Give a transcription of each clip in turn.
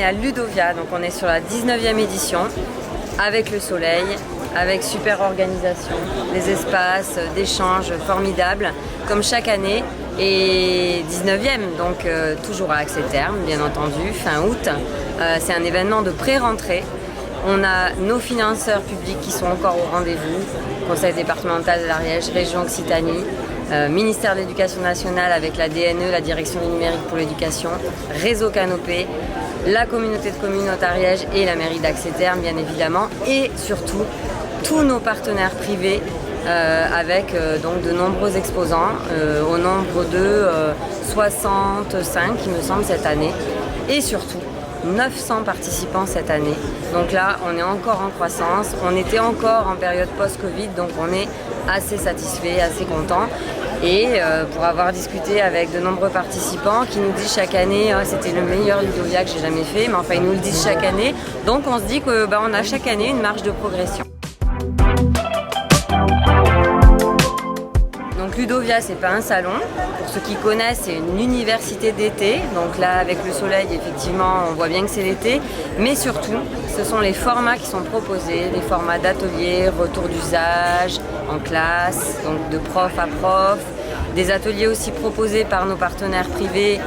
à Ludovia, donc on est sur la 19e édition, avec le soleil, avec super organisation, des espaces d'échange formidables, comme chaque année, et 19e, donc toujours à Axeterme, bien entendu, fin août. C'est un événement de pré-rentrée. On a nos financeurs publics qui sont encore au rendez-vous, Conseil départemental de l'Ariège, Région Occitanie, ministère de l'Éducation nationale avec la DNE, la Direction du numérique pour l'éducation, Réseau Canopé, la communauté de communes Haute-Ariège et la mairie d'Axeterme bien évidemment, et surtout tous nos partenaires privés avec donc de nombreux exposants, au nombre de 65 il me semble cette année, et surtout 900 participants cette année. Donc là, on est encore en croissance. On était encore en période post-Covid, donc on est assez satisfait, assez content. Et pour avoir discuté avec de nombreux participants qui nous disent chaque année c'était le meilleur Ludovia que j'ai jamais fait, mais enfin ils nous le disent chaque année. Donc on se dit que on a chaque année une marge de progression. Donc Ludovia, c'est pas un salon. Pour ceux qui connaissent, c'est une université d'été. Donc là, avec le soleil, effectivement, on voit bien que c'est l'été. Mais surtout, ce sont les formats qui sont proposés, les formats d'ateliers, retour d'usage, en classe, donc de prof à prof. Des ateliers aussi proposés par nos partenaires privés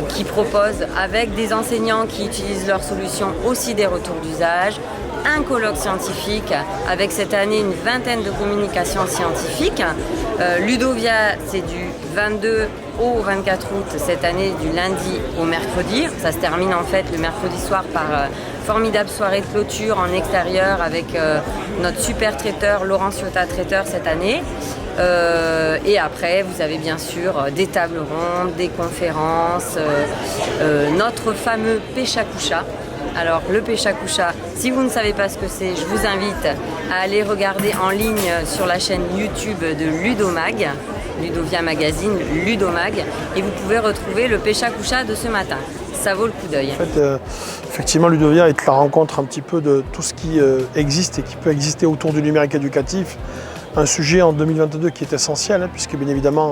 qui proposent, avec des enseignants qui utilisent leurs solutions, aussi des retours d'usage. Un colloque scientifique avec cette année une vingtaine de communications scientifiques. Ludovia, c'est du 22 au 24 août cette année, du lundi au mercredi. Ça se termine en fait le mercredi soir par formidable soirée de clôture en extérieur avec notre super traiteur Laurent Ciotat, traiteur cette année. Et après, vous avez bien sûr des tables rondes, des conférences, notre fameux Péchakucha. Alors le Péchakucha, si vous ne savez pas ce que c'est, je vous invite à aller regarder en ligne sur la chaîne YouTube de Ludomag, Ludovia Magazine, Ludomag, et vous pouvez retrouver le Péchakucha de ce matin. Ça vaut le coup d'œil. En fait, effectivement, Ludovia est la rencontre un petit peu de tout ce qui existe et qui peut exister autour du numérique éducatif. Un sujet en 2022 qui est essentiel, puisque bien évidemment,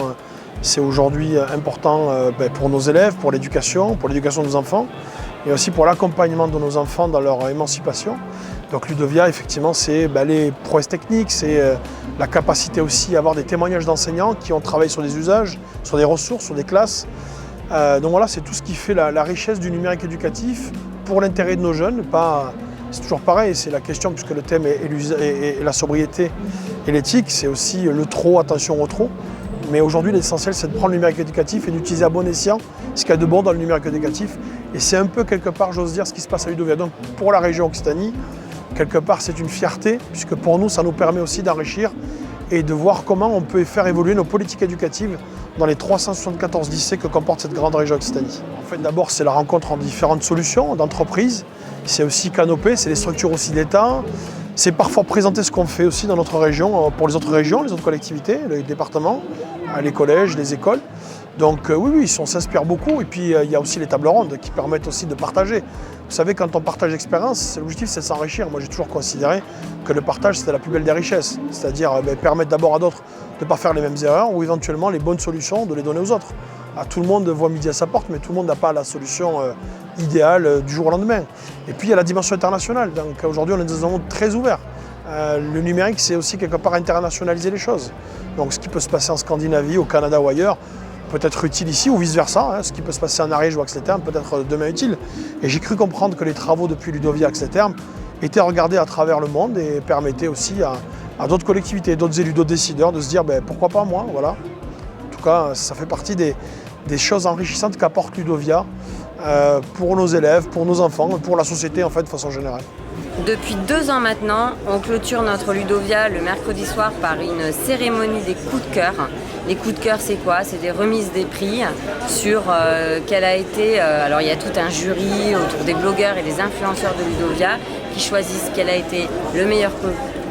c'est aujourd'hui important pour nos élèves, pour l'éducation de nos enfants, et aussi pour l'accompagnement de nos enfants dans leur émancipation. Donc Ludovia, effectivement, c'est les prouesses techniques, c'est la capacité aussi à avoir des témoignages d'enseignants qui ont travaillé sur des usages, sur des ressources, sur des classes. Donc voilà, c'est tout ce qui fait la richesse du numérique éducatif pour l'intérêt de nos jeunes. C'est toujours pareil, c'est la question, puisque le thème est la sobriété et l'éthique, c'est aussi le trop, attention au trop. Mais aujourd'hui, l'essentiel, c'est de prendre le numérique éducatif et d'utiliser à bon escient ce qu'il y a de bon dans le numérique éducatif. Et c'est un peu, quelque part, j'ose dire, ce qui se passe à Ludovia. Donc, pour la région Occitanie, quelque part, c'est une fierté, puisque pour nous, ça nous permet aussi d'enrichir et de voir comment on peut faire évoluer nos politiques éducatives dans les 374 lycées que comporte cette grande région Occitanie. En fait, d'abord, c'est la rencontre entre différentes solutions d'entreprises. C'est aussi Canopé, c'est les structures aussi d'État. C'est parfois présenter ce qu'on fait aussi dans notre région, pour les autres régions, les autres collectivités, les départements, les collèges, les écoles. Donc oui, on s'inspire beaucoup. Et puis il y a aussi les tables rondes qui permettent aussi de partager. Vous savez, quand on partage l'expérience, l'objectif c'est de s'enrichir. Moi j'ai toujours considéré que le partage c'était la plus belle des richesses. C'est-à-dire permettre d'abord à d'autres de ne pas faire les mêmes erreurs ou éventuellement les bonnes solutions de les donner aux autres. Tout le monde voit midi à sa porte, mais tout le monde n'a pas la solution idéale du jour au lendemain. Et puis il y a la dimension internationale. Donc aujourd'hui on est dans un monde très ouvert. Le numérique c'est aussi quelque part internationaliser les choses. Donc ce qui peut se passer en Scandinavie, au Canada ou ailleurs, peut être utile ici ou vice-versa. Ce qui peut se passer en Ariège ou à Axeterme peut être demain utile. Et j'ai cru comprendre que les travaux depuis Ludovia à Axeterme étaient regardés à travers le monde et permettaient aussi à d'autres collectivités, d'autres élus, d'autres décideurs de se dire pourquoi pas moi, voilà. En tout cas, ça fait partie des choses enrichissantes qu'apporte Ludovia pour nos élèves, pour nos enfants, pour la société en fait de façon générale. Depuis 2 ans maintenant, on clôture notre Ludovia le mercredi soir par une cérémonie des coups de cœur. Les coups de cœur, c'est quoi? C'est des remises des prix sur quel a été... alors il y a tout un jury autour des blogueurs et des influenceurs de Ludovia qui choisissent quel a été le meilleur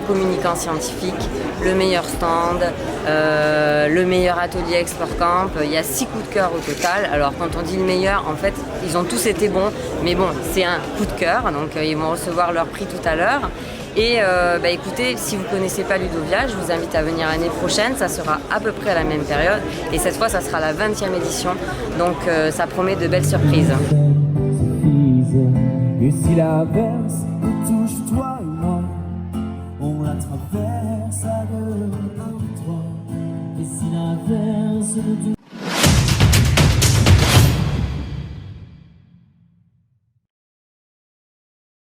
communicant scientifique, le meilleur stand, le meilleur atelier Export Camp. Il y a 6 coups de cœur au total. Alors quand on dit le meilleur, en fait, ils ont tous été bons. Mais bon, c'est un coup de cœur, donc ils vont recevoir leur prix tout à l'heure. Et écoutez, si vous ne connaissez pas Ludovia, je vous invite à venir l'année prochaine. Ça sera à peu près à la même période. Et cette fois, ça sera la 20e édition. Donc ça promet de belles surprises. Et si l'averse nous touche, toi et moi, on la traverse à deux, un, trois. Et si l'averse nous touche,